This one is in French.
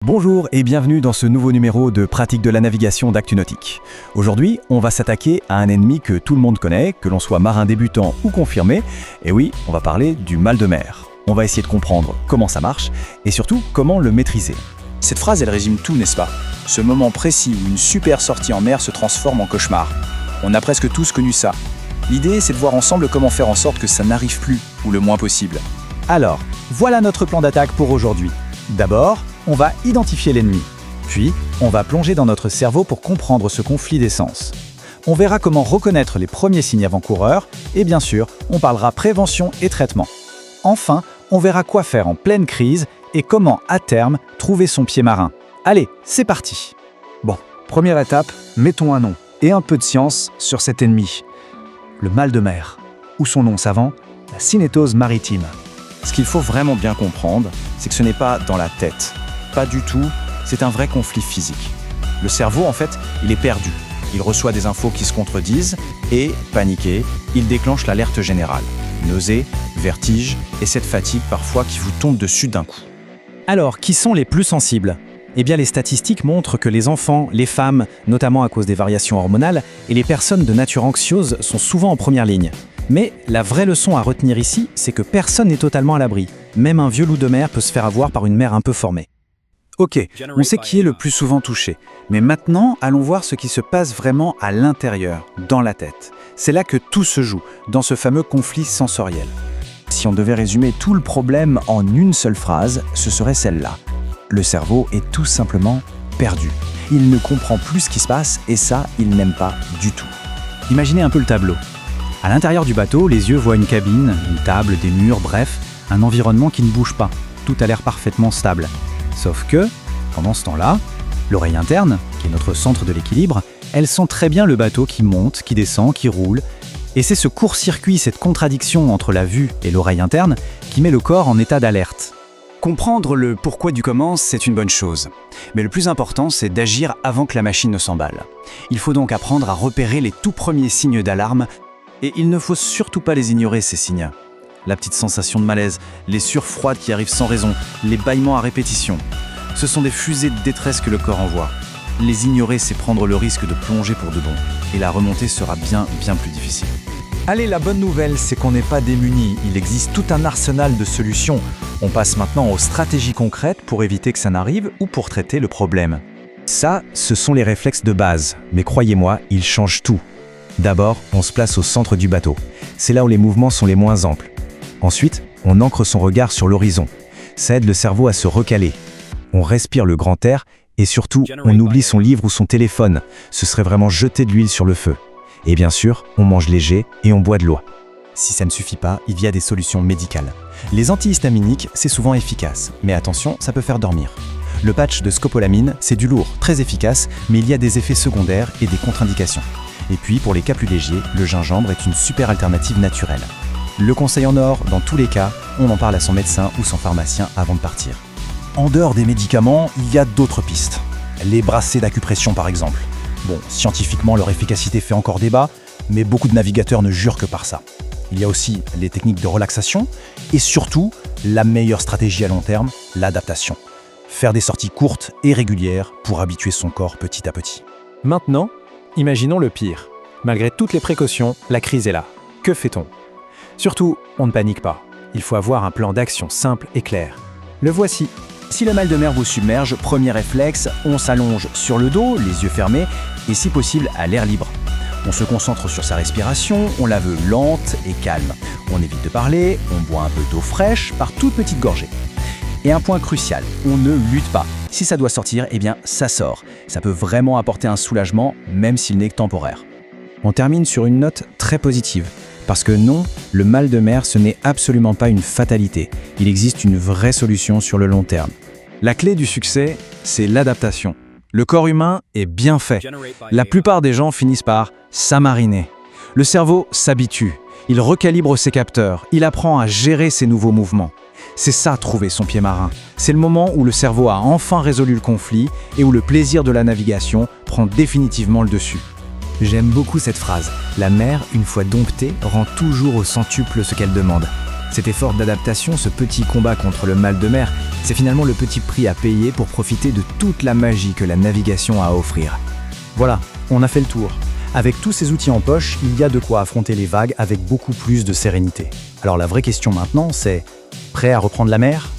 Bonjour et bienvenue dans ce nouveau numéro de Pratique de la navigation d'Actunautique. Aujourd'hui, on va s'attaquer à un ennemi que tout le monde connaît, que l'on soit marin débutant ou confirmé. Et oui, on va parler du mal de mer. On va essayer de comprendre comment ça marche et surtout comment le maîtriser. Cette phrase, elle résume tout, n'est-ce pas? Ce moment précis où une super sortie en mer se transforme en cauchemar. On a presque tous connu ça. L'idée, c'est de voir ensemble comment faire en sorte que ça n'arrive plus, ou le moins possible. Alors, voilà notre plan d'attaque pour aujourd'hui. D'abord, on va identifier l'ennemi. Puis, on va plonger dans notre cerveau pour comprendre ce conflit d'essence. On verra comment reconnaître les premiers signes avant-coureurs et bien sûr, on parlera prévention et traitement. Enfin, on verra quoi faire en pleine crise et comment, à terme, trouver son pied marin. Allez, c'est parti! Bon, première étape, mettons un nom et un peu de science sur cet ennemi. Le mal de mer, ou son nom savant, la cinétose maritime. Ce qu'il faut vraiment bien comprendre, c'est que ce n'est pas dans la tête. Pas du tout, c'est un vrai conflit physique. Le cerveau, en fait, il est perdu. Il reçoit des infos qui se contredisent et, paniqué, il déclenche l'alerte générale. Nausées, vertiges et cette fatigue parfois qui vous tombe dessus d'un coup. Alors, qui sont les plus sensibles? Eh bien, les statistiques montrent que les enfants, les femmes, notamment à cause des variations hormonales, et les personnes de nature anxieuse sont souvent en première ligne. Mais la vraie leçon à retenir ici, c'est que personne n'est totalement à l'abri. Même un vieux loup de mer peut se faire avoir par une mer un peu formée. Ok, on sait qui est le plus souvent touché. Mais maintenant, allons voir ce qui se passe vraiment à l'intérieur, dans la tête. C'est là que tout se joue, dans ce fameux conflit sensoriel. Si on devait résumer tout le problème en une seule phrase, ce serait celle-là. Le cerveau est tout simplement perdu. Il ne comprend plus ce qui se passe et ça, il n'aime pas du tout. Imaginez un peu le tableau. À l'intérieur du bateau, les yeux voient une cabine, une table, des murs, bref, un environnement qui ne bouge pas. Tout a l'air parfaitement stable. Sauf que, pendant ce temps-là, l'oreille interne, qui est notre centre de l'équilibre, elle sent très bien le bateau qui monte, qui descend, qui roule. Et c'est ce court-circuit, cette contradiction entre la vue et l'oreille interne, qui met le corps en état d'alerte. Comprendre le pourquoi du comment, c'est une bonne chose. Mais le plus important, c'est d'agir avant que la machine ne s'emballe. Il faut donc apprendre à repérer les tout premiers signes d'alarme, et il ne faut surtout pas les ignorer, ces signes. La petite sensation de malaise, les sueurs froides qui arrivent sans raison, les bâillements à répétition. Ce sont des fusées de détresse que le corps envoie. Les ignorer, c'est prendre le risque de plonger pour de bon. Et la remontée sera bien plus difficile. Allez, la bonne nouvelle, c'est qu'on n'est pas démunis. Il existe tout un arsenal de solutions. On passe maintenant aux stratégies concrètes pour éviter que ça n'arrive ou pour traiter le problème. Ça, ce sont les réflexes de base. Mais croyez-moi, ils changent tout. D'abord, on se place au centre du bateau. C'est là où les mouvements sont les moins amples. Ensuite, on ancre son regard sur l'horizon. Ça aide le cerveau à se recaler. On respire le grand air et surtout, on oublie son livre ou son téléphone. Ce serait vraiment jeter de l'huile sur le feu. Et bien sûr, on mange léger et on boit de l'eau. Si ça ne suffit pas, il y a des solutions médicales. Les antihistaminiques, c'est souvent efficace, mais attention, ça peut faire dormir. Le patch de scopolamine, c'est du lourd, très efficace, mais il y a des effets secondaires et des contre-indications. Et puis, pour les cas plus légers, le gingembre est une super alternative naturelle. Le conseil en or, dans tous les cas, on en parle à son médecin ou son pharmacien avant de partir. En dehors des médicaments, il y a d'autres pistes. Les bracelets d'acupression par exemple. Bon, scientifiquement, leur efficacité fait encore débat, mais beaucoup de navigateurs ne jurent que par ça. Il y a aussi les techniques de relaxation et surtout, la meilleure stratégie à long terme, l'adaptation. Faire des sorties courtes et régulières pour habituer son corps petit à petit. Maintenant, imaginons le pire. Malgré toutes les précautions, la crise est là. Que fait-on? Surtout, on ne panique pas. Il faut avoir un plan d'action simple et clair. Le voici. Si le mal de mer vous submerge, premier réflexe, on s'allonge sur le dos, les yeux fermés, et si possible à l'air libre. On se concentre sur sa respiration, on la veut lente et calme. On évite de parler, on boit un peu d'eau fraîche par toutes petites gorgées. Et un point crucial, on ne lutte pas. Si ça doit sortir, eh bien ça sort. Ça peut vraiment apporter un soulagement, même s'il n'est que temporaire. On termine sur une note très positive. Parce que non, le mal de mer, ce n'est absolument pas une fatalité. Il existe une vraie solution sur le long terme. La clé du succès, c'est l'adaptation. Le corps humain est bien fait. La plupart des gens finissent par s'amariner. Le cerveau s'habitue. Il recalibre ses capteurs. Il apprend à gérer ses nouveaux mouvements. C'est ça, trouver son pied marin. C'est le moment où le cerveau a enfin résolu le conflit et où le plaisir de la navigation prend définitivement le dessus. J'aime beaucoup cette phrase. La mer, une fois domptée, rend toujours au centuple ce qu'elle demande. Cet effort d'adaptation, ce petit combat contre le mal de mer, c'est finalement le petit prix à payer pour profiter de toute la magie que la navigation a à offrir. Voilà, on a fait le tour. Avec tous ces outils en poche, il y a de quoi affronter les vagues avec beaucoup plus de sérénité. Alors la vraie question maintenant, c'est: prêt à reprendre la mer ?